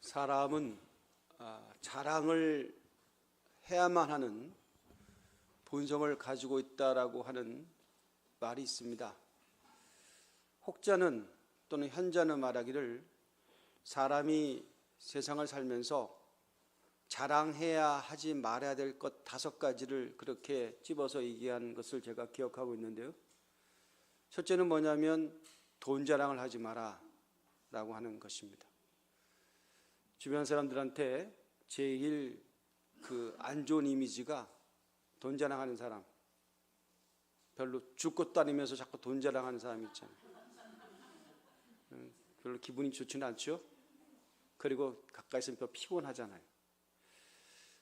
사람은 자랑을 해야만 하는 본성을 가지고 있다라고 하는 말이 있습니다. 혹자는 또는 현자는 말하기를 사람이 세상을 살면서 자랑해야 하지 말아야 될 것 5가지를 그렇게 집어서 얘기한 것을 제가 기억하고 있는데요. 첫째는 뭐냐면 돈 자랑을 하지 마라 라고 하는 것입니다. 주변 사람들한테 제일 안 좋은 이미지가 돈 자랑하는 사람, 별로 줄 것도 아니면서 자꾸 돈 자랑하는 사람이 있잖아요. 별로 기분이 좋지는 않죠. 그리고 가까이 있으면 또 피곤하잖아요.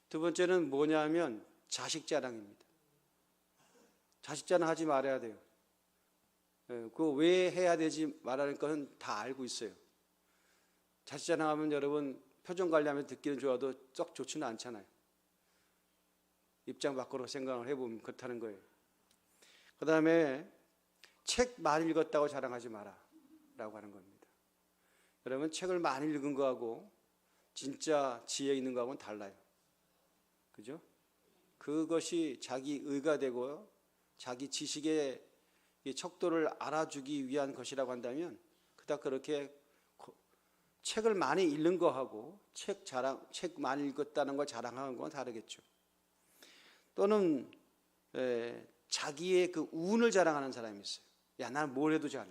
두 번째는 뭐냐면 자식 자랑입니다. 자식 자랑하지 말아야 돼요. 그거 왜 해야 되지 말라는 것은 다 알고 있어요. 자식 자랑하면 여러분 표정 관리하면 듣기는 좋아도 썩 좋지는 않잖아요. 입장 밖으로 생각을 해보면 그렇다는 거예요. 그 다음에 책 많이 읽었다고 자랑하지 마라 라고 하는 겁니다. 여러분 책을 많이 읽은 거하고 진짜 지혜 있는 거하고는 달라요. 그죠? 그것이 자기 의가 되고 자기 지식의 척도를 알아주기 위한 것이라고 한다면 그닥 그렇게 책을 많이 읽는 거하고 책 많이 읽었다는 걸 자랑하는 건 다르겠죠. 또는 자기의 그 운을 자랑하는 사람이 있어요. 야, 나는 뭘 해도 잘해.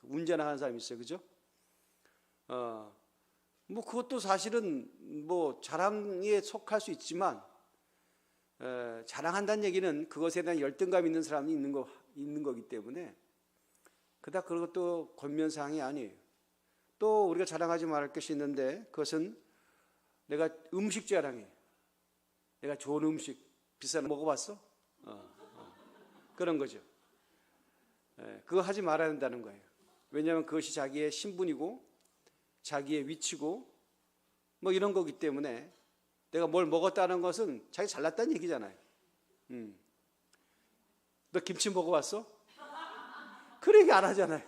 운 자랑하는 사람이 있어요. 그죠? 뭐 그것도 사실은 뭐 자랑에 속할 수 있지만 자랑한다는 얘기는 그것에 대한 열등감 있는 사람이 있는 거기 때문에 그닥 그것도 권면사항이 아니에요. 또 우리가 자랑하지 말할 것이 있는데 그것은 내가 음식 자랑해. 내가 좋은 음식 비싼 거 먹어봤어? 그런 거죠. 그거 하지 말아야 한다는 거예요. 왜냐하면 그것이 자기의 신분이고 자기의 위치고 뭐 이런 거기 때문에 내가 뭘 먹었다는 것은 자기 잘났다는 얘기잖아요. 너 김치 먹어봤어? 그런 얘기 안 하잖아요.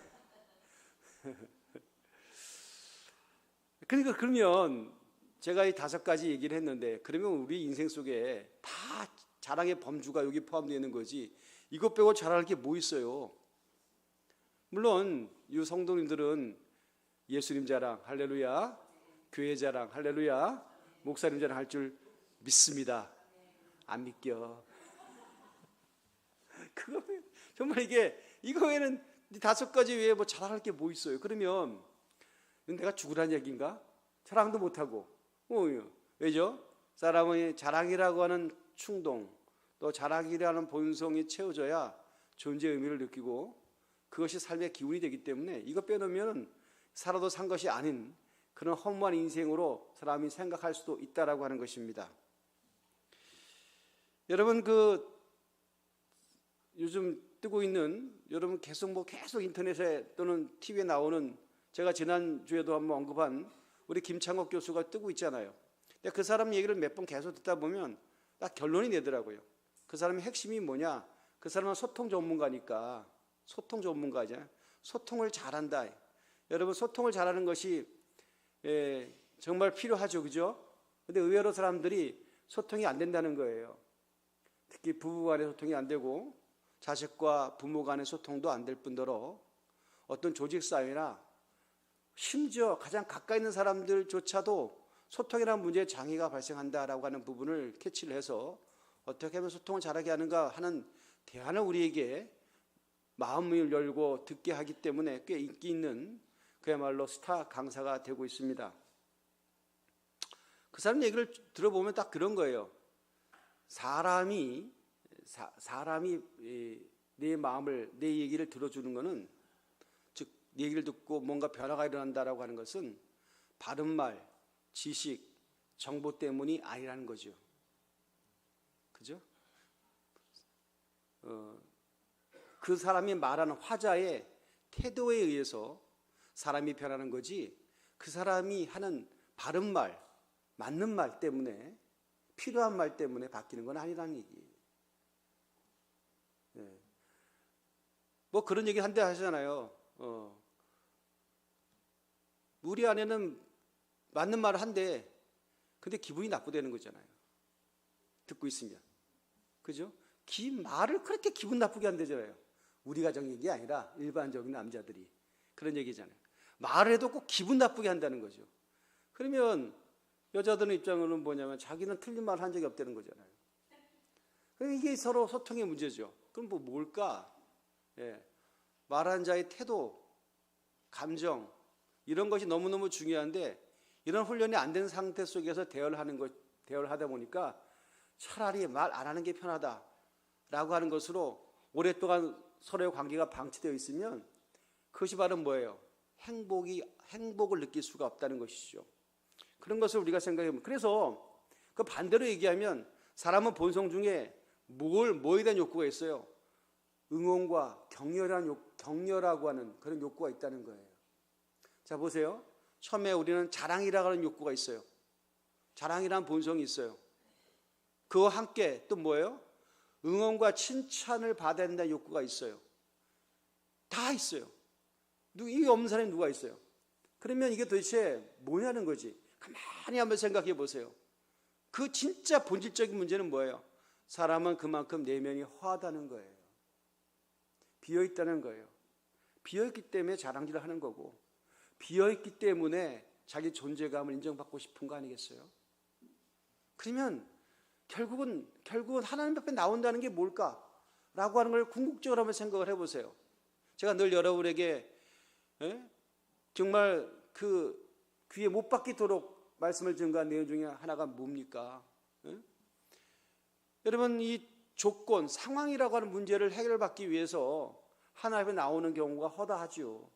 그러니까 그러면 제가 이 5가지 얘기를 했는데 그러면 우리 인생 속에 다 자랑의 범주가 여기 포함되어 있는 거지 이것 빼고 자랑할 게 뭐 있어요. 물론 이 성도님들은 예수님 자랑 할렐루야, 교회 자랑 할렐루야, 목사님 자랑 할 줄 믿습니다. 안 믿겨. 그거 정말 이거 외에는 5가지 외에 뭐 자랑할 게 뭐 있어요. 그러면 내가 죽으란 얘기인가? 자랑도 못하고. 왜죠? 사람의 자랑이라고 하는 충동, 또 자랑이라는 본성이 채워져야 존재의 의미를 느끼고 그것이 삶의 기운이 되기 때문에 이거 빼놓으면 살아도 산 것이 아닌 그런 허무한 인생으로 사람이 생각할 수도 있다라고 하는 것입니다. 여러분 요즘 뜨고 있는 여러분 계속 인터넷에 또는 TV에 나오는 제가 지난주에도 한번 언급한 우리 김창옥 교수가 뜨고 있잖아요. 근데 그 사람 얘기를 몇 번 계속 듣다 보면 딱 결론이 내더라고요. 그 사람의 핵심이 뭐냐? 그 사람은 소통 전문가니까 소통 전문가잖아요. 소통을 잘한다. 여러분 소통을 잘하는 것이 정말 필요하죠. 그죠? 근데 의외로 사람들이 소통이 안 된다는 거예요. 특히 부부 간의 소통이 안 되고 자식과 부모 간의 소통도 안 될 뿐더러 어떤 조직 사회나 심지어 가장 가까이 있는 사람들조차도 소통이라는 문제에 장애가 발생한다라고 하는 부분을 캐치를 해서 어떻게 하면 소통을 잘하게 하는가 하는 대안을 우리에게 마음을 열고 듣게 하기 때문에 꽤 인기 있는 그야말로 스타 강사가 되고 있습니다. 그 사람 얘기를 들어보면 딱 그런 거예요. 사람이 내 마음을, 내 얘기를 들어주는 것은 즉 내 얘기를 듣고 뭔가 변화가 일어난다라고 하는 것은 바른말, 지식, 정보 때문이 아니라는 거죠. 그죠? 그 사람이 말하는 화자의 태도에 의해서 사람이 변하는 거지 그 사람이 하는 바른 말, 맞는 말 때문에 필요한 말 때문에 바뀌는 건 아니라는 얘기예요. 뭐 그런 얘기 한데 하시잖아요. 우리 안에는 맞는 말을 한대. 근데 기분이 나쁘다는 거잖아요. 듣고 있으면. 그죠? 말을 그렇게 기분 나쁘게 한대잖아요. 우리 가정 얘기 아니라 일반적인 남자들이. 그런 얘기잖아요. 말을 해도 꼭 기분 나쁘게 한다는 거죠. 그러면 여자들의 입장으로는 뭐냐면 자기는 틀린 말을 한 적이 없다는 거잖아요. 이게 서로 소통의 문제죠. 그럼 뭘까? 예. 말하는 자의 태도, 감정 이런 것이 너무너무 중요한데 이런 훈련이 안 된 상태 속에서 대화를 하다 보니까 차라리 말 안 하는 게 편하다라고 하는 것으로 오랫동안 서로의 관계가 방치되어 있으면 그것이 바로 뭐예요? 행복을 느낄 수가 없다는 것이죠. 그런 것을 우리가 생각해보면, 그래서 그 반대로 얘기하면 사람은 본성 중에 뭐에 대한 욕구가 있어요? 응원과 격려라고 하는 그런 욕구가 있다는 거예요. 자, 보세요. 처음에 우리는 자랑이라고 하는 욕구가 있어요. 자랑이라는 본성이 있어요. 그와 함께 또 뭐예요? 응원과 칭찬을 받아야 된다는 욕구가 있어요. 다 있어요. 이게 없는 사람이 누가 있어요? 그러면 이게 도대체 뭐냐는 거지. 가만히 한번 생각해 보세요. 그 진짜 본질적인 문제는 뭐예요? 사람은 그만큼 내면이 허하다는 거예요. 비어있다는 거예요. 비어있기 때문에 자랑질을 하는 거고, 비어있기 때문에 자기 존재감을 인정받고 싶은 거 아니겠어요? 그러면 결국은 하나님 앞에 나온다는 게 뭘까? 라고 하는 걸 궁극적으로 한번 생각을 해보세요. 제가 늘 여러분에게 정말 그 귀에 못 박히도록 말씀을 증거한 내용 중에 하나가 뭡니까? 여러분, 이 조건, 상황이라고 하는 문제를 해결받기 위해서 하나님 앞에 나오는 경우가 허다하죠.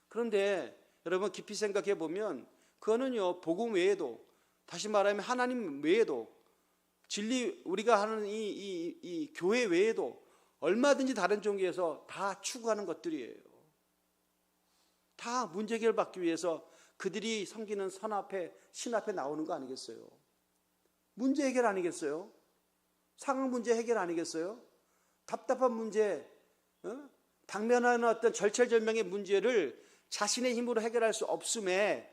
그런데 여러분 깊이 생각해 보면 그거는요, 복음 외에도, 다시 말하면 하나님 외에도, 진리 우리가 하는 이 교회 외에도 얼마든지 다른 종교에서 다 추구하는 것들이에요. 다 문제 해결받기 위해서 그들이 섬기는 신 앞에 나오는 거 아니겠어요? 문제 해결 아니겠어요? 상황 문제 해결 아니겠어요? 답답한 문제, 당면하는 어떤 절체절명의 문제를 자신의 힘으로 해결할 수 없음에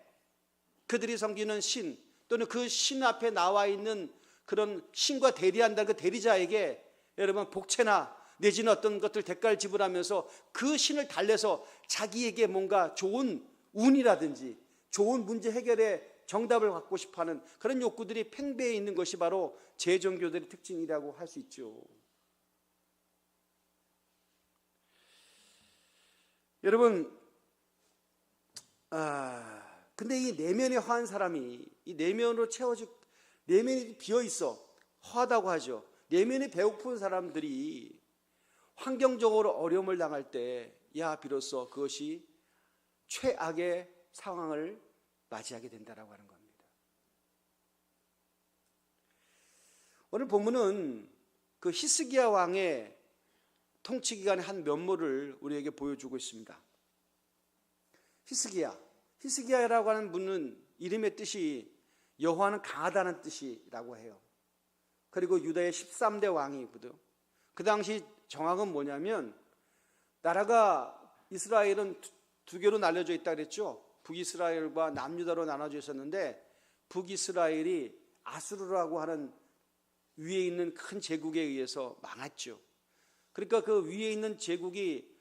그들이 섬기는 신, 또는 그 신 앞에 나와 있는 그런 신과 대리한다는 그 대리자에게 여러분 복채나 내지는 어떤 것들 대가를 지불하면서 그 신을 달래서 자기에게 뭔가 좋은 운이라든지 좋은 문제 해결의 정답을 갖고 싶어하는 그런 욕구들이 팽배해 있는 것이 바로 제종교들의 특징이라고 할 수 있죠. 여러분, 근데 이 내면에 허한 사람이 이 내면으로 내면이 비어 있어 허하다고 하죠. 내면이 배고픈 사람들이 환경적으로 어려움을 당할 때, 비로소 그것이 최악의 상황을 맞이하게 된다라고 하는 겁니다. 오늘 본문은 그 히스기야 왕의 통치 기간의 한 면모를 우리에게 보여주고 있습니다. 히스기야라고 하는 분은 이름의 뜻이 여호와는 강하다는 뜻이라고 해요. 그리고 유다의 13대 왕이거든. 그 당시 정황은 뭐냐면 나라가 이스라엘은 두 개로 나눠져 있다 그랬죠. 북이스라엘과 남유다로 나눠져 있었는데 북이스라엘이 아수르라고 하는 위에 있는 큰 제국에 의해서 망했죠. 그러니까 그 위에 있는 제국이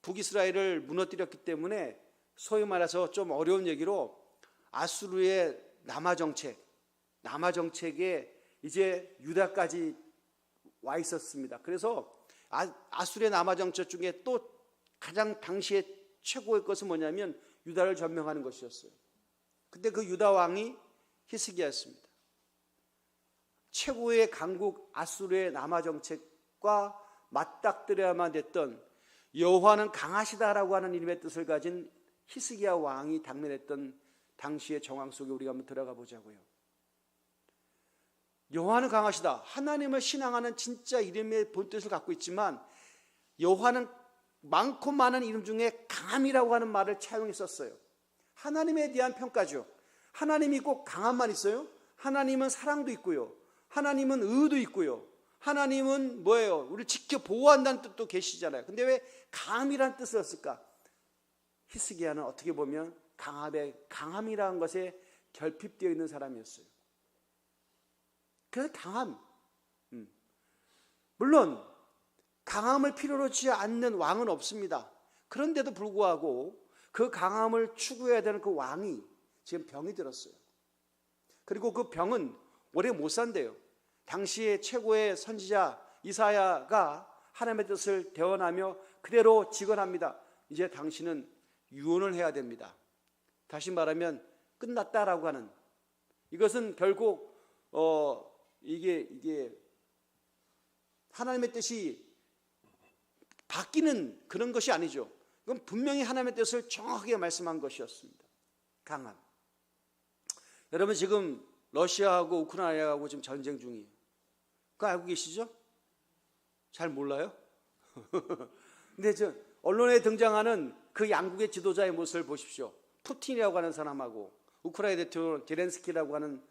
북이스라엘을 무너뜨렸기 때문에 소위 말해서 좀 어려운 얘기로 아수르의 남하 정책에 이제 유다까지 와 있었습니다. 그래서 아수르의 남하 정책 중에 또 가장 당시에 최고의 것은 뭐냐면 유다를 점령하는 것이었어요. 그때 그 유다 왕이 히스기야였습니다. 최고의 강국 아수르의 남하 정책과 맞닥뜨려야만 됐던 여호와는 강하시다라고 하는 이름의 뜻을 가진 히스기야 왕이 당면했던 당시의 정황 속에 우리가 한번 들어가 보자고요. 여호와는 강하시다. 하나님을 신앙하는 진짜 이름의 본뜻을 갖고 있지만 여호와는 많고 많은 이름 중에 강함이라고 하는 말을 차용했었어요. 하나님에 대한 평가죠. 하나님이 꼭 강함만 있어요? 하나님은 사랑도 있고요. 하나님은 의도 있고요. 하나님은 뭐예요? 우리를 지켜 보호한다는 뜻도 계시잖아요. 근데 왜 강함이라는 뜻을 썼을까? 히스기야는 어떻게 보면 강함이라는 것에 결핍되어 있는 사람이었어요. 그래서 강함. 물론 강함을 필요로 하지 않는 왕은 없습니다. 그런데도 불구하고 그 강함을 추구해야 되는 그 왕이 지금 병이 들었어요. 그리고 그 병은 오래 못 산대요. 당시의 최고의 선지자 이사야가 하나님의 뜻을 대언하며 그대로 직언합니다. 이제 당신은 유언을 해야 됩니다. 다시 말하면 끝났다라고 하는, 이것은 결국 이게 하나님의 뜻이 바뀌는 그런 것이 아니죠. 그건 분명히 하나님의 뜻을 정확하게 말씀한 것이었습니다. 강함. 여러분 지금 러시아하고 우크라이나하고 지금 전쟁 중이에요. 그거 알고 계시죠? 잘 몰라요? 근데 언론에 등장하는 그 양국의 지도자의 모습을 보십시오. 푸틴이라고 하는 사람하고 우크라이나 대통령 제렌스키라고 하는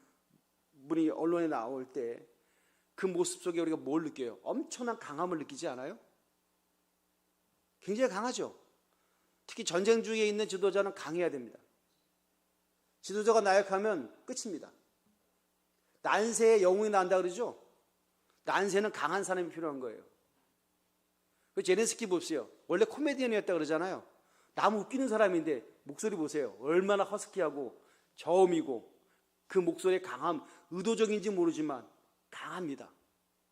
분이 언론에 나올 때 그 모습 속에 우리가 뭘 느껴요? 엄청난 강함을 느끼지 않아요? 굉장히 강하죠. 특히 전쟁 중에 있는 지도자는 강해야 됩니다. 지도자가 나약하면 끝입니다. 난세에 영웅이 난다 그러죠? 난세는 강한 사람이 필요한 거예요. 그 제렌스키 보세요. 원래 코미디언이었다 그러잖아요. 너무 웃기는 사람인데 목소리 보세요. 얼마나 허스키하고 저음이고 그 목소리의 강함, 의도적인지 모르지만 강합니다.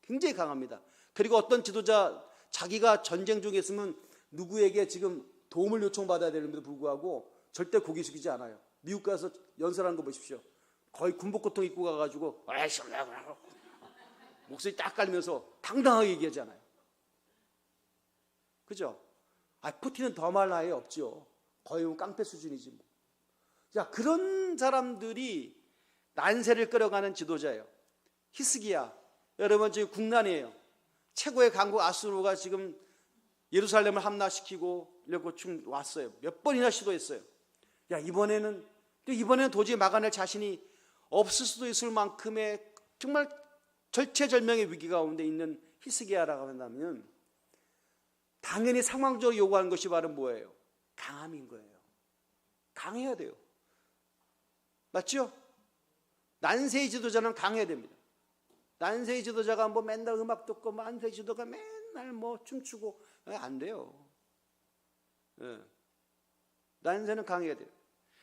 굉장히 강합니다. 그리고 어떤 지도자 자기가 전쟁 중에 있으면 누구에게 지금 도움을 요청받아야 되는데도 불구하고 절대 고개 숙이지 않아요. 미국 가서 연설하는 거 보십시오. 거의 군복고통 입고 가가지고 목소리 딱 깔면서 당당하게 얘기하잖아요. 그죠? 푸틴은 더 말 나위 없죠. 거의 깡패 수준이지 뭐. 자, 그런 사람들이 난세를 끌어가는 지도자예요. 히스기야. 여러분 지금 국난이에요. 최고의 강국 아수르가 지금 예루살렘을 함락시키고 이러고 지금 왔어요. 몇 번이나 시도했어요. 야, 이번에는 도저히 막아낼 자신이 없을 수도 있을 만큼의 정말 절체절명의 위기 가운데 있는 히스기야라고 한다면 당연히 상황적으로 요구하는 것이 바로 뭐예요? 강함인 거예요. 강해야 돼요. 맞죠? 난세의 지도자는 강해야 됩니다. 난세의 지도자가 뭐 맨날 음악 듣고 난세의 지도가 맨날 뭐 춤추고 안 돼요. 네. 난세는 강해야 돼요.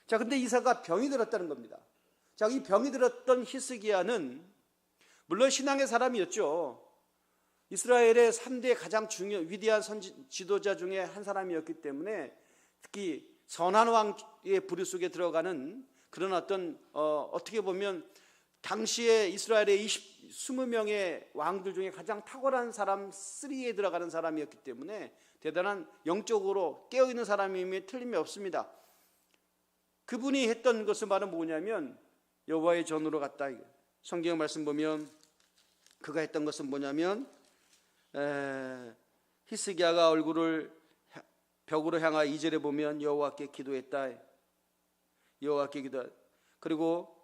자, 근데 이사가 병이 들었다는 겁니다. 자, 이 병이 들었던 히스기야는 물론 신앙의 사람이었죠. 이스라엘의 3대 가장 위대한 지도자 중에 한 사람이었기 때문에 특히 선한 왕의 부류 속에 들어가는 그런 어떻게 보면 당시에 이스라엘의 20명의 왕들 중에 가장 탁월한 사람 3에 들어가는 사람이었기 때문에 대단한 영적으로 깨어있는 사람임에 틀림이 없습니다. 그분이 했던 것은 바로 뭐냐면 여호와의 전으로 갔다. 성경 말씀 보면 그가 했던 것은 뭐냐면 히스기야가 얼굴을 벽으로 향하 2절에 보면 여호와께 기도했다. 여호와께 기도. 그리고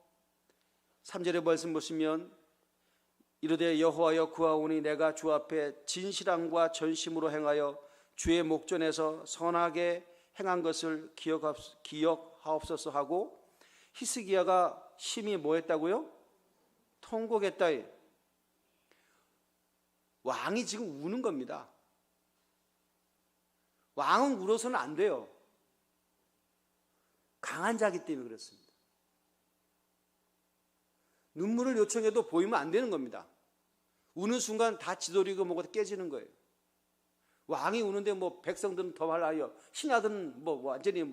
3절의 말씀 보시면 이르되 여호와여 구하오니 내가 주 앞에 진실함과 전심으로 행하여 주의 목전에서 선하게 행한 것을 기억하옵소서 하고 히스기야가 심히 뭐 했다고요? 통곡했다. 왕이 지금 우는 겁니다. 왕은 울어서는 안 돼요. 강한 자기 때문에 그렇습니다. 눈물을 요청해도 보이면 안 되는 겁니다. 우는 순간 다 지도리고 뭐가 깨지는 거예요. 왕이 우는데 뭐 백성들은 더 말라요. 신하들은 뭐 완전히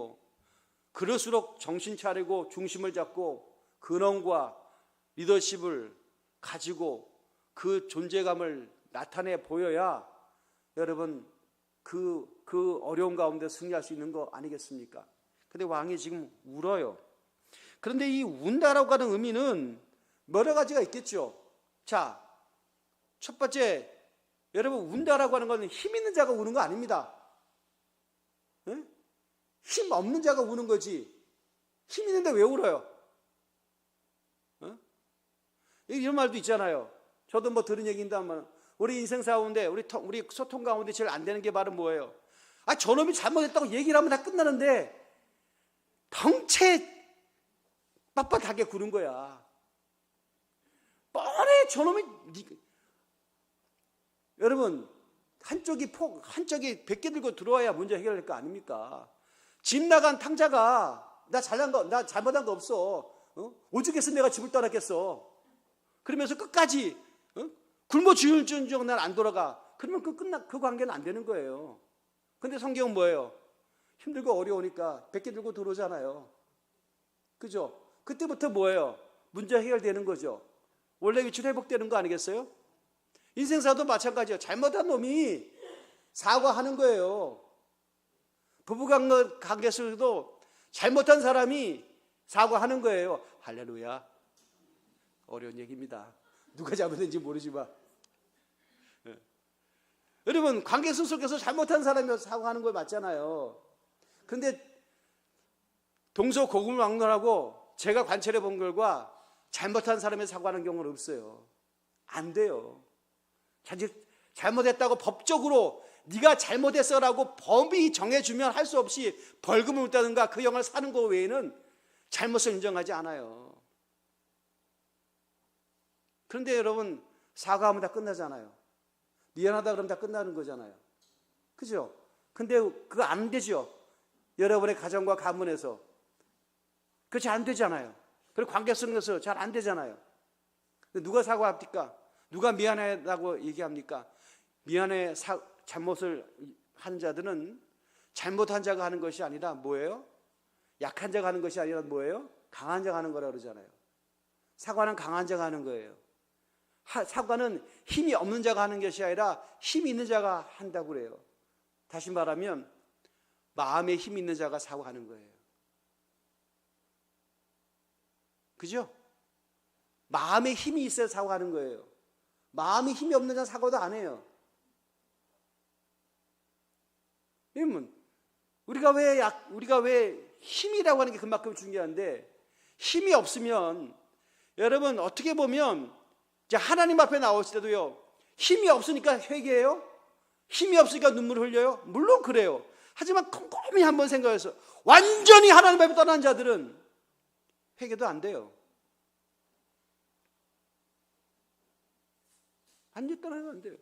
그럴수록 정신 차리고 중심을 잡고 근엄과 리더십을 가지고 그 존재감을 나타내 보여야 여러분 그 어려운 가운데 승리할 수 있는 거 아니겠습니까? 근데 왕이 지금 울어요. 그런데 이 운다라고 하는 의미는 여러 가지가 있겠죠. 자, 첫 번째, 여러분 운다라고 하는 것은 힘 있는 자가 우는 거 아닙니다. 네? 힘 없는 자가 우는 거지. 힘 있는데 왜 울어요? 이런 말도 있잖아요. 저도 뭐 들은 얘기인데 한번 우리 인생사 가운데 우리 소통 가운데 제일 안 되는 게 바로 뭐예요? 저놈이 잘못했다고 얘기를 하면 다 끝나는데 덩체 빳빳하게 구는 거야. 뻔해 저놈이. 여러분, 한쪽이 100개 들고 들어와야 문제 해결될 거 아닙니까? 집 나간 탕자가 나 잘못한 거 없어. 오죽했어 내가 집을 떠났겠어. 그러면서 끝까지 굶어 죽을 줄 난 안 돌아가. 그러면 그 관계는 안 되는 거예요. 근데 성경은 뭐예요? 힘들고 어려우니까 100개 들고 들어오잖아요. 그죠? 그때부터 뭐예요? 문제 해결되는 거죠. 원래 위치로 회복되는 거 아니겠어요? 인생사도 마찬가지예요. 잘못한 놈이 사과하는 거예요. 부부관계 속에서도 잘못한 사람이 사과하는 거예요. 할렐루야. 어려운 얘기입니다. 누가 잘못했는지 모르지만. 여러분, 관계 속에서 잘못한 사람이 사과하는 거 맞잖아요. 근데 동서고금망론하고 제가 관찰해 본 결과 잘못한 사람이 사과하는 경우는 없어요. 안 돼요. 잘못했다고 법적으로 네가 잘못했어라고 법이 정해주면 할 수 없이 벌금을 묻다든가 그 형을 사는 거 외에는 잘못을 인정하지 않아요. 그런데 여러분, 사과하면 다 끝나잖아요. 미안하다 그러면 다 끝나는 거잖아요. 그죠? 근데 그거 안 되죠. 여러분의 가정과 가문에서 그렇지 안 되잖아요. 그리고 관계 속에서 잘 안 되잖아요. 누가 사과합니까? 누가 미안하다고 얘기합니까? 잘못을 한 자들은 잘못한 자가 하는 것이 아니라 뭐예요? 약한 자가 하는 것이 아니라 뭐예요? 강한 자가 하는 거라고 그러잖아요. 사과는 강한 자가 하는 거예요. 사과는 힘이 없는 자가 하는 것이 아니라 힘이 있는 자가 한다고 그래요. 다시 말하면 마음에 힘이 있는 자가 사과하는 거예요. 그죠? 마음에 힘이 있어야 사과하는 거예요. 마음에 힘이 없는 자는 사과도 안 해요. 왜냐면 우리가 왜 힘이라고 하는 게 그만큼 중요한데, 힘이 없으면 여러분 어떻게 보면 이제 하나님 앞에 나왔을 때도요, 힘이 없으니까 회개해요? 힘이 없으니까 눈물 흘려요? 물론 그래요. 하지만 꼼꼼히 한번 생각해서 완전히 하나님 앞에 떠난 자들은 회개도 안 돼요. 완전히 떠나면 안 돼요.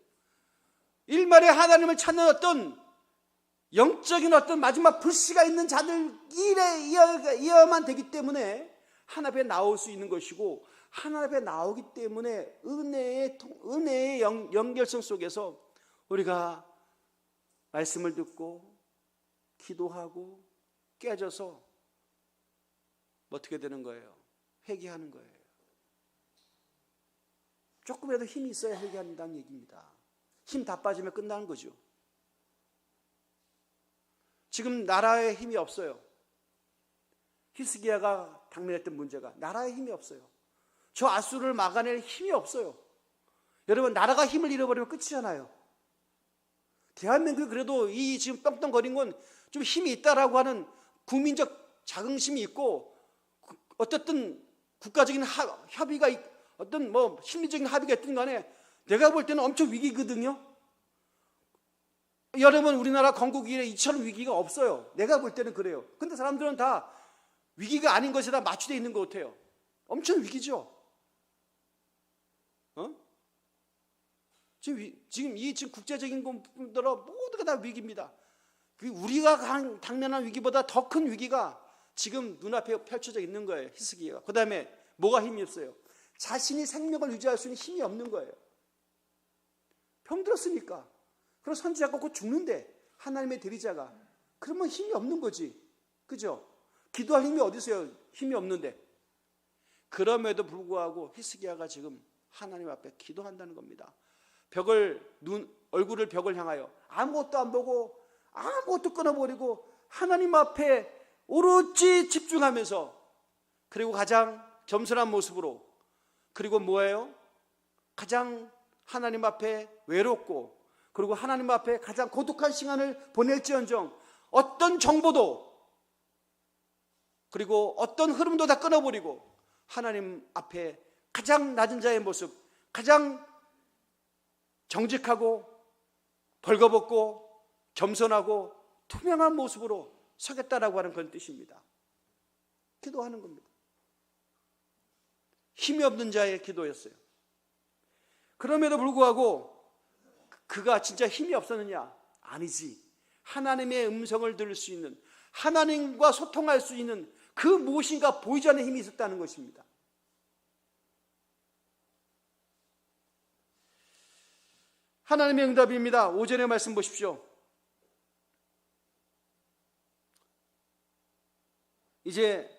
일말에 하나님을 찾는 어떤 영적인 어떤 마지막 불씨가 있는 자들 이어만 되기 때문에 하나님 앞에 나올 수 있는 것이고, 하나님 앞에 나오기 때문에 은혜의 연결성 속에서 우리가 말씀을 듣고 기도하고 깨져서 어떻게 되는 거예요? 회개하는 거예요. 조금이라도 힘이 있어야 회개한다는 얘기입니다. 힘 다 빠지면 끝나는 거죠. 지금 나라에 힘이 없어요. 히스기야가 당면했던 문제가 나라에 힘이 없어요. 저 아수르를 막아낼 힘이 없어요. 여러분, 나라가 힘을 잃어버리면 끝이잖아요. 대한민국이 그래도 이 지금 떵떵거린 건 좀 힘이 있다라고 하는 국민적 자긍심이 있고, 어떻든 국가적인 협의가, 어떤 심리적인 합의가 있든 간에 내가 볼 때는 엄청 위기거든요. 여러분, 우리나라 건국 이래 이처럼 위기가 없어요. 내가 볼 때는 그래요. 근데 사람들은 다 위기가 아닌 것에다 맞추되어 있는 것 같아요. 엄청 위기죠. 지금 국제적인 분들은 모두가 다 위기입니다. 우리가 당면한 위기보다 더 큰 위기가 지금 눈앞에 펼쳐져 있는 거예요. 히스기야가. 그 다음에 뭐가 힘이 없어요? 자신이 생명을 유지할 수 있는 힘이 없는 거예요. 병들었으니까. 그럼 선지자가 곧 죽는데, 하나님의 대리자가. 그러면 힘이 없는 거지. 그죠? 기도할 힘이 어디 있어요? 힘이 없는데. 그럼에도 불구하고 히스기야가 지금 하나님 앞에 기도한다는 겁니다. 얼굴을 벽을 향하여 아무것도 안 보고 아무것도 끊어버리고 하나님 앞에 오로지 집중하면서, 그리고 가장 겸손한 모습으로, 그리고 뭐예요? 가장 하나님 앞에 외롭고, 그리고 하나님 앞에 가장 고독한 시간을 보낼지언정 어떤 정보도, 그리고 어떤 흐름도 다 끊어버리고 하나님 앞에 가장 낮은 자의 모습, 가장 정직하고 벌거벗고 겸손하고 투명한 모습으로 서겠다라고 하는 그런 뜻입니다. 기도하는 겁니다. 힘이 없는 자의 기도였어요. 그럼에도 불구하고 그가 진짜 힘이 없었느냐? 아니지. 하나님의 음성을 들을 수 있는, 하나님과 소통할 수 있는 그 무엇인가 보이지 않는 힘이 있었다는 것입니다. 하나님의 응답입니다. 5절의 말씀 보십시오. 이제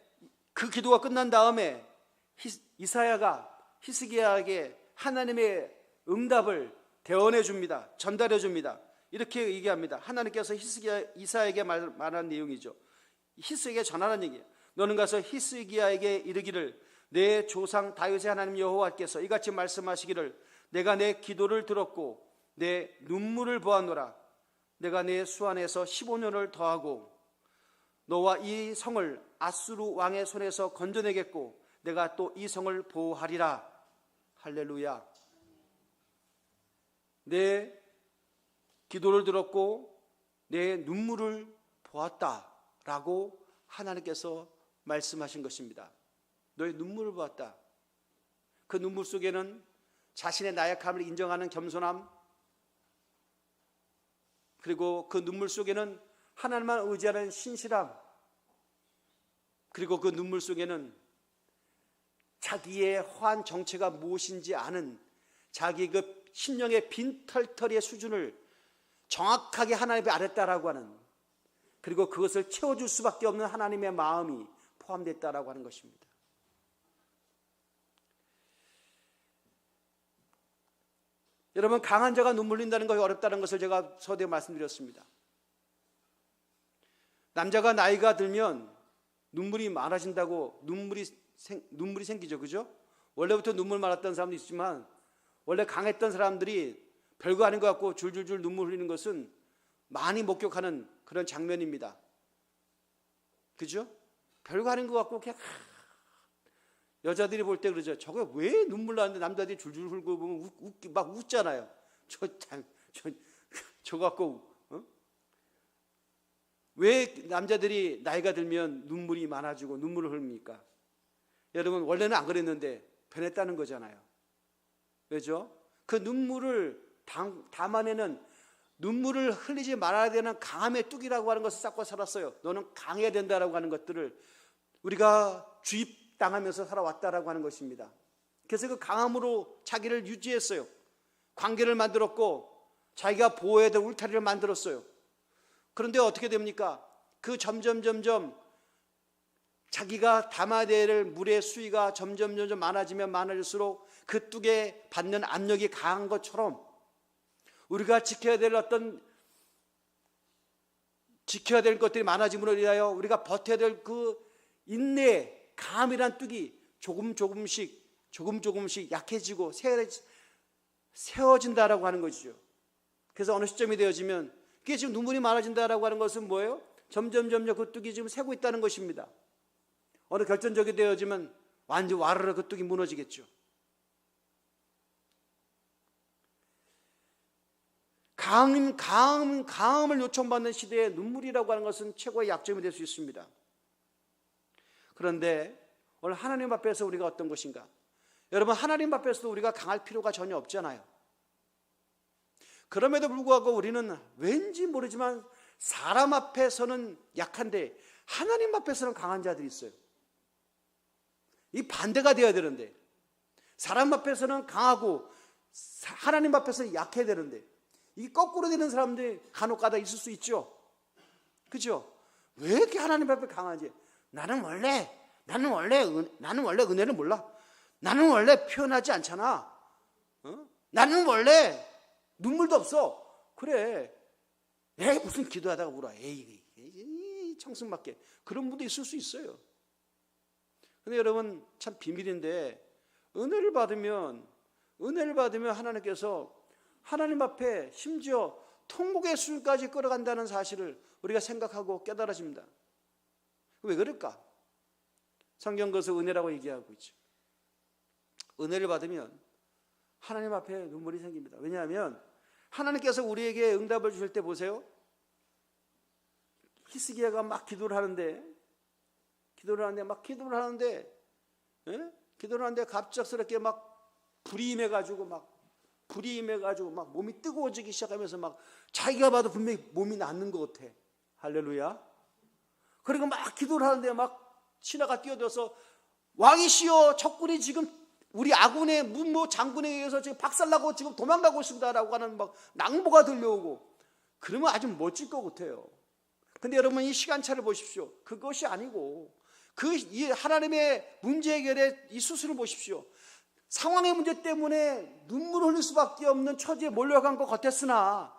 그 기도가 끝난 다음에 이사야가 히스기야에게 하나님의 응답을 대언해 줍니다. 전달해 줍니다. 이렇게 얘기합니다. 하나님께서 이사야에게 말한 내용이죠. 히스기야에게 전하는 얘기예요. 너는 가서 히스기야에게 이르기를 내 조상 다윗의 하나님 여호와께서 이같이 말씀하시기를 내가 내 기도를 들었고 내 눈물을 보았노라. 내가 내 수안에서 15년을 더하고 너와 이 성을 아수르 왕의 손에서 건져내겠고 내가 또 이 성을 보호하리라. 할렐루야. 내 기도를 들었고 내 눈물을 보았다라고 하나님께서 말씀하신 것입니다. 너의 눈물을 보았다. 그 눈물 속에는 자신의 나약함을 인정하는 겸손함, 그리고 그 눈물 속에는 하나님만 의지하는 신실함, 그리고 그 눈물 속에는 자기의 허한 정체가 무엇인지 아는 자기 그 심령의 빈털터리의 수준을 정확하게 하나님 앞에 알았다라고 하는, 그리고 그것을 채워줄 수밖에 없는 하나님의 마음이 포함됐다라고 하는 것입니다. 여러분, 강한 자가 눈물 흘린다는 것이 어렵다는 것을 제가 서두에 말씀드렸습니다. 남자가 나이가 들면 눈물이 많아진다고 눈물이 생기죠. 그죠? 원래부터 눈물 많았던 사람도 있지만 원래 강했던 사람들이 별거 아닌 것 같고 줄줄줄 눈물 흘리는 것은 많이 목격하는 그런 장면입니다. 그죠? 별거 아닌 것 같고 그냥 여자들이 볼 때 그러죠. 저거 왜 눈물 나는데 남자들이 줄줄 흘고 보면 막 웃잖아요. 저 갖고 왜 남자들이 나이가 들면 눈물이 많아지고 눈물을 흘립니까? 여러분, 원래는 안 그랬는데 변했다는 거잖아요. 왜죠? 그 눈물을 담아내는, 눈물을 흘리지 말아야 되는 강함의 뚝이라고 하는 것을 쌓고 살았어요. 너는 강해야 된다라고 하는 것들을 우리가 주입당하면서 살아왔다라고 하는 것입니다. 그래서 그 강함으로 자기를 유지했어요. 관계를 만들었고 자기가 보호해야 될 울타리를 만들었어요. 그런데 어떻게 됩니까? 그 점점 자기가 담아야 될 물의 수위가 점점 많아지면 많아질수록 그 뚝에 받는 압력이 강한 것처럼 우리가 지켜야 될 것들이 많아짐으로 인하여 우리가 버텨야 될 그 인내, 감이란 뚝이 조금씩 약해지고 세워진다라고 하는 것이죠. 그래서 어느 시점이 되어지면, 그게 지금 눈물이 많아진다라고 하는 것은 뭐예요? 점점 그 뚝이 지금 새고 있다는 것입니다. 어느 결정적이 되어지면 완전 와르르 그 뚝이 무너지겠죠. 강함을 요청받는 시대에 눈물이라고 하는 것은 최고의 약점이 될 수 있습니다. 그런데 오늘 하나님 앞에서 우리가 어떤 것인가? 여러분, 하나님 앞에서도 우리가 강할 필요가 전혀 없잖아요. 그럼에도 불구하고 우리는 왠지 모르지만 사람 앞에서는 약한데 하나님 앞에서는 강한 자들이 있어요. 이 반대가 되어야 되는데, 사람 앞에서는 강하고 하나님 앞에서는 약해야 되는데, 이 거꾸로 되는 사람들이 간혹가다 있을 수 있죠. 그죠? 왜 이렇게 하나님 앞에 강하지? 나는 원래 은혜를 몰라. 나는 원래 표현하지 않잖아. 나는 원래 눈물도 없어. 그래. 에이, 무슨 기도하다가 울어. 에이, 청승맞게. 그런 분도 있을 수 있어요. 근데 여러분, 참 비밀인데, 은혜를 받으면 하나님께서 하나님 앞에 심지어 통곡의 수준까지 끌어간다는 사실을 우리가 생각하고 깨달아집니다. 왜 그럴까? 성경 그것을 은혜라고 얘기하고 있죠. 은혜를 받으면 하나님 앞에 눈물이 생깁니다. 왜냐하면 하나님께서 우리에게 응답을 주실 때 보세요. 히스기야가 막 기도를 하는데 기도를 하는데 갑작스럽게 막 불이 임해가지고 막 몸이 뜨거워지기 시작하면서 막 자기가 봐도 분명히 몸이 낫는 것 같아. 할렐루야. 그리고 막 기도를 하는데 막 신하가 뛰어들어서 왕이시여, 적군이 지금 우리 아군의 문무 장군에 의해서 지금 박살나고 지금 도망가고 있습니다라고 하는 막 낭보가 들려오고, 그러면 아주 멋질 것 같아요. 근데 여러분, 이 시간차를 보십시오. 그것이 아니고 이 하나님의 문제 해결의 이 수술을 보십시오. 상황의 문제 때문에 눈물을 흘릴 수밖에 없는 처지에 몰려간 것 같았으나,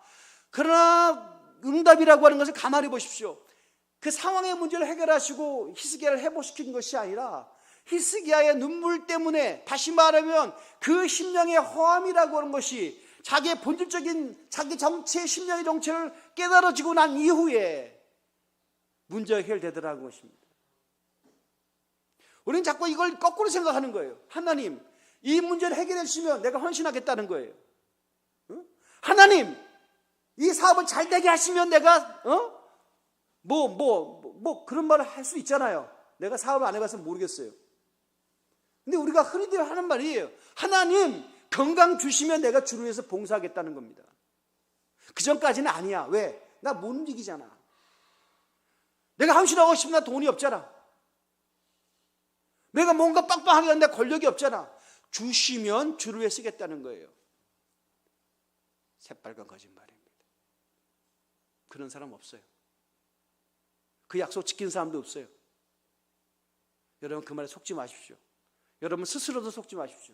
그러나 응답이라고 하는 것을 가만히 보십시오. 그 상황의 문제를 해결하시고 히스기야를 회복시킨 것이 아니라 히스기야의 눈물 때문에, 다시 말하면 그 심령의 허함이라고 하는 것이 자기의 본질적인 자기 정체의 심령의 정체를 깨달아지고 난 이후에 문제가 해결되더라는 것입니다. 우리는 자꾸 이걸 거꾸로 생각하는 거예요. 하나님, 이 문제를 해결해 주시면 내가 헌신하겠다는 거예요. 하나님, 이 사업을 잘 되게 하시면 내가 그런 말을 할 수 있잖아요. 내가 사업을 안 해봐서 모르겠어요. 근데 우리가 흔히들 하는 말이에요. 하나님, 건강 주시면 내가 주를 위해서 봉사하겠다는 겁니다. 그 전까지는 아니야. 왜? 나 못 움직이잖아. 내가 헌신하고 싶으면 나 돈이 없잖아. 내가 뭔가 빵빵하게 하는데 권력이 없잖아. 주시면 주를 위해 쓰겠다는 거예요. 새빨간 거짓말입니다. 그런 사람 없어요. 그 약속 지킨 사람도 없어요. 여러분, 그 말에 속지 마십시오. 여러분 스스로도 속지 마십시오.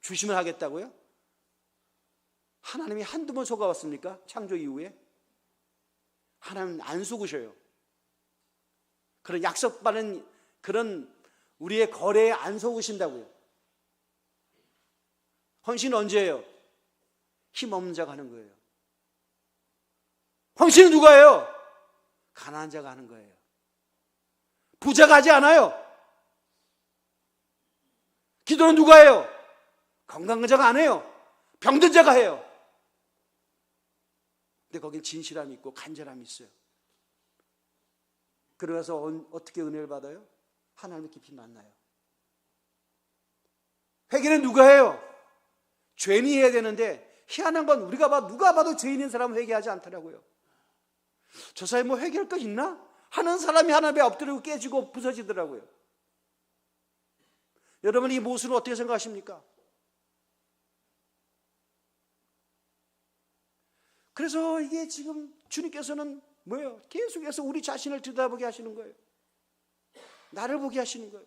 주시면 하겠다고요? 하나님이 한두 번 속아왔습니까? 창조 이후에? 하나님은 안 속으셔요. 그런 약속받은 그런 우리의 거래에 안 속으신다고요. 헌신은 언제 해요? 힘없는 자가 하는 거예요. 헌신은 누가 해요? 가난한 자가 하는 거예요. 부자가 하지 않아요. 기도는 누가 해요? 건강한 자가 안 해요. 병든 자가 해요. 근데 거긴 진실함이 있고 간절함이 있어요. 그래서 어떻게 은혜를 받아요? 하나님을 깊이 만나요. 회개는 누가 해요? 죄인이 해야 되는데, 희한한 건 누가 봐도 죄인인 사람은 회개하지 않더라고요. 저 사람이 뭐 회개할 거 있나? 하는 사람이 하나님에 엎드리고 깨지고 부서지더라고요. 여러분, 이 모습은 어떻게 생각하십니까? 그래서 이게 지금 주님께서는 뭐예요? 계속해서 우리 자신을 들여다보게 하시는 거예요. 나를 보게 하시는 거예요.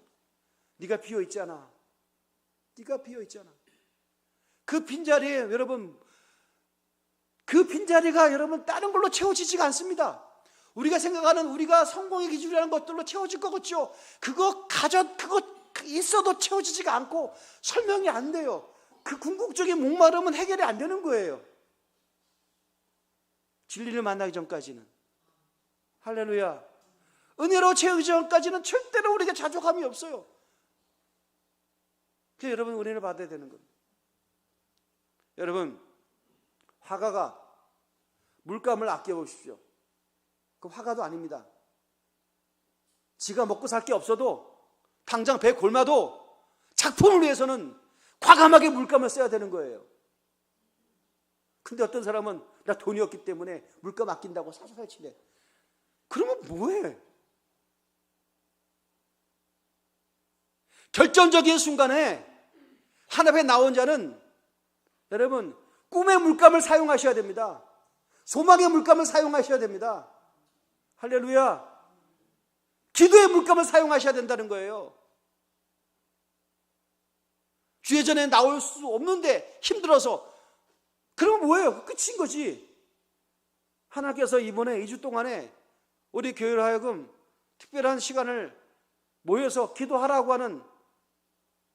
네가 비어있잖아. 네가 비어있잖아. 그 빈자리에 여러분, 그 빈자리가 여러분 다른 걸로 채워지지가 않습니다. 우리가 생각하는 우리가 성공의 기준이라는 것들로 채워질 것 같죠. 그거 있어도 채워지지가 않고 설명이 안 돼요. 그 궁극적인 목마름은 해결이 안 되는 거예요. 진리를 만나기 전까지는. 할렐루야. 은혜로 채우기 전까지는 절대로 우리에게 자족함이 없어요. 그래서 여러분, 은혜를 받아야 되는 겁니다. 여러분, 화가가 물감을 아껴보십시오. 그 화가도 아닙니다. 지가 먹고 살 게 없어도 당장 배 골마도 작품을 위해서는 과감하게 물감을 써야 되는 거예요. 근데 어떤 사람은 나 돈이 없기 때문에 물감 아낀다고 사사살 치네. 그러면 뭐해? 결정적인 순간에 하나님에 나온 자는 여러분, 꿈의 물감을 사용하셔야 됩니다. 소망의 물감을 사용하셔야 됩니다. 할렐루야. 기도의 물감을 사용하셔야 된다는 거예요. 주의 전에 나올 수 없는데 힘들어서, 그러면 뭐예요? 끝인 거지. 하나님께서 이번에 2주 동안에 우리 교회를 하여금 특별한 시간을 모여서 기도하라고 하는,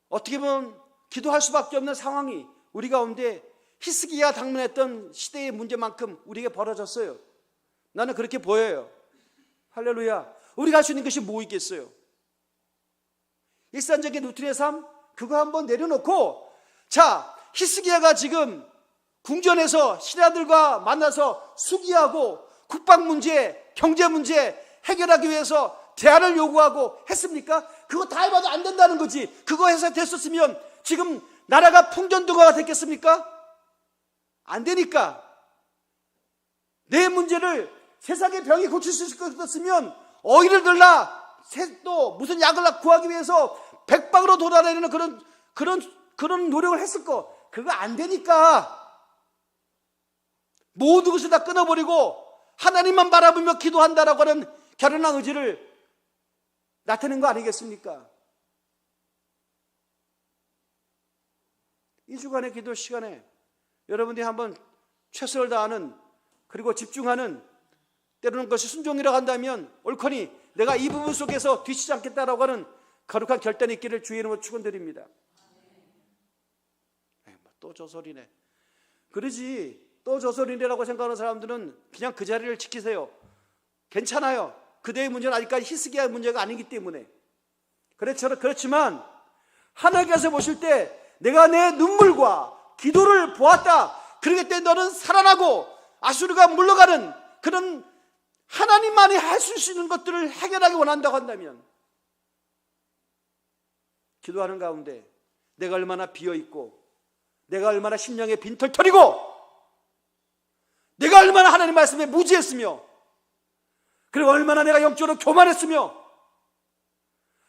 어떻게 보면 기도할 수밖에 없는 상황이 우리 가운데 히스기야 당면했던 시대의 문제만큼 우리에게 벌어졌어요. 나는 그렇게 보여요. 할렐루야. 우리가 할 수 있는 것이 뭐 있겠어요? 일상적인 루틴의 삶, 그거 한번 내려놓고, 자, 히스기야가 지금 궁전에서 신하들과 만나서 수기하고 국방 문제, 경제 문제 해결하기 위해서 대안을 요구하고 했습니까? 그거 다 해봐도 안 된다는 거지. 그거 해서 됐었으면 지금 나라가 풍전등화가 됐겠습니까? 안 되니까. 내 문제를 세상의 병이 고칠 수 있을 것 같았으면 어이를 들라 또 무슨 약을 구하기 위해서 백방으로 돌아다니는 그런 노력을 했을 거. 그거 안 되니까 모든 것을 다 끊어버리고 하나님만 바라보며 기도한다라고 하는 결연한 의지를 나타낸 거 아니겠습니까? 이 주간의 기도 시간에 여러분들이 한번 최선을 다하는, 그리고 집중하는, 때로는 그것이 순종이라고 한다면 옳거니 내가 이 부분 속에서 뒤치지 않겠다라고 하는 거룩한 결단이 있기를 주의 이름으로 축원드립니다. 또 저 소리네. 그러지, 또 저 소리네라고 생각하는 사람들은 그냥 그 자리를 지키세요. 괜찮아요. 그대의 문제는 아직까지 히스기야의 문제가 아니기 때문에. 그렇지만 하나님께서 보실 때 내가 내 눈물과 기도를 보았다. 그러기 때문에 너는 살아나고 아수르가 물러가는 그런 하나님만이 할 수 있는 것들을 해결하기 원한다고 한다면, 기도하는 가운데 내가 얼마나 비어있고, 내가 얼마나 심령에 빈털터리고, 내가 얼마나 하나님 말씀에 무지했으며, 그리고 얼마나 내가 영적으로 교만했으며,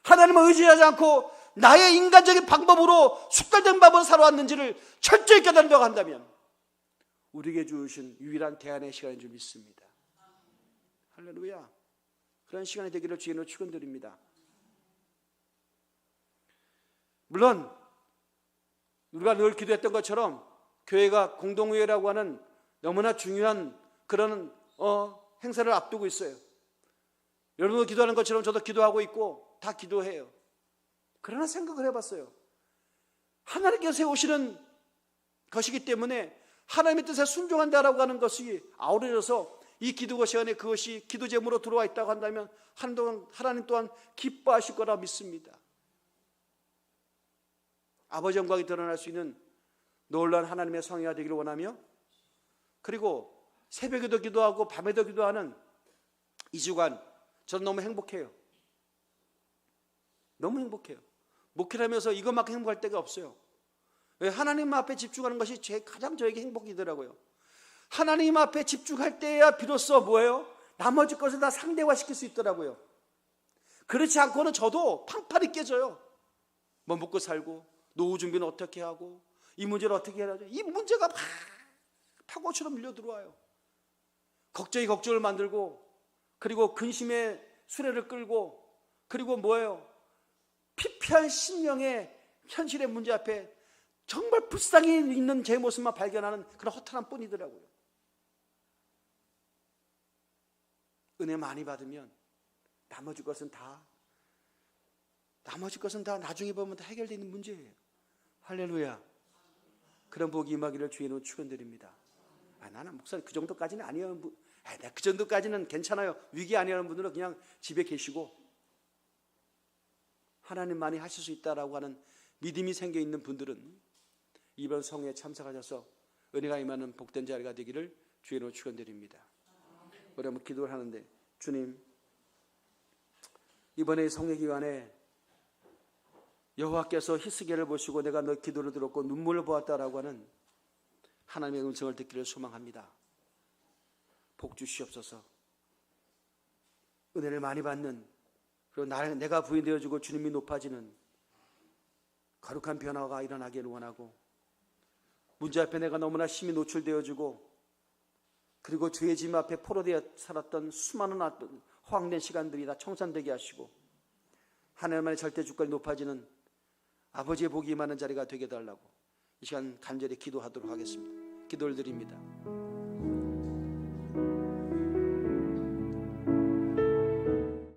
하나님을 의지하지 않고 나의 인간적인 방법으로 숙달된 방법으로 살아왔는지를 철저히 깨달은다고 한다면 우리에게 주신 유일한 대안의 시간인 줄 믿습니다. 할렐루야. 그런 시간이 되기를 주님으로 축원드립니다. 물론 우리가 늘 기도했던 것처럼 교회가 공동의회라고 하는 너무나 중요한 그런 행사를 앞두고 있어요. 여러분도 기도하는 것처럼 저도 기도하고 있고 다 기도해요. 그러나 생각을 해봤어요. 하나님께서 세우시는 것이기 때문에 하나님의 뜻에 순종한다라고 하는 것이 아우러져서 이 기도 시간에 그것이 기도 제목으로 들어와 있다고 한다면 하나님 또한 기뻐하실 거라 믿습니다. 아버지 영광이 드러날 수 있는 놀라운 하나님의 성회가 되기를 원하며, 그리고 새벽에도 기도하고 밤에도 기도하는 이 주간 저는 너무 행복해요. 너무 행복해요. 목회를 하면서 이것만큼 행복할 때가 없어요. 왜? 하나님 앞에 집중하는 것이 가장 저에게 행복이더라고요. 하나님 앞에 집중할 때야 비로소 뭐예요? 나머지 것을 다 상대화시킬 수 있더라고요. 그렇지 않고는 저도 팡판이 깨져요. 뭐 먹고 살고, 노후 준비는 어떻게 하고, 이 문제를 어떻게 해야 하죠? 이 문제가 막 파고처럼 밀려 들어와요. 걱정이 걱정을 만들고, 그리고 근심의 수레를 끌고, 그리고 뭐예요? 피폐한 심령의 현실의 문제 앞에 정말 불쌍히 있는 제 모습만 발견하는 그런 허탈한 뿐이더라고요. 은혜 많이 받으면 나머지 것은 다 나중에 보면 다 해결되는 문제예요. 할렐루야. 그런 복이 임하기를 주의 이름으로 축원드립니다. 나는 목사님 그 정도까지는 아니에요. 그 정도까지는 괜찮아요. 위기 아니라는 분들은 그냥 집에 계시고, 하나님만이 하실 수 있다라고 하는 믿음이 생겨 있는 분들은 이번 성회에 참석하셔서 은혜가 임하는 복된 자리가 되기를 주의 이름으로 축원드립니다. 우리 한번 기도를 하는데, 주님, 이번에 성회 기간에 여호와께서 히스기야를 보시고 내가 너 기도를 들었고 눈물을 보았다라고 하는 하나님의 음성을 듣기를 소망합니다. 복 주시옵소서. 은혜를 많이 받는, 그리고 내가 부인되어지고 주님이 높아지는 거룩한 변화가 일어나기를 원하고, 문제 앞에 내가 너무나 심히 노출되어지고, 그리고 주의 짐 앞에 포로되어 살았던 수많은 허황된 시간들이 다 청산되게 하시고, 하나님만의 절대 주권이 높아지는 아버지의 복이 임하는 자리가 되게 해달라고 이 시간 간절히 기도하도록 하겠습니다. 기도를 드립니다.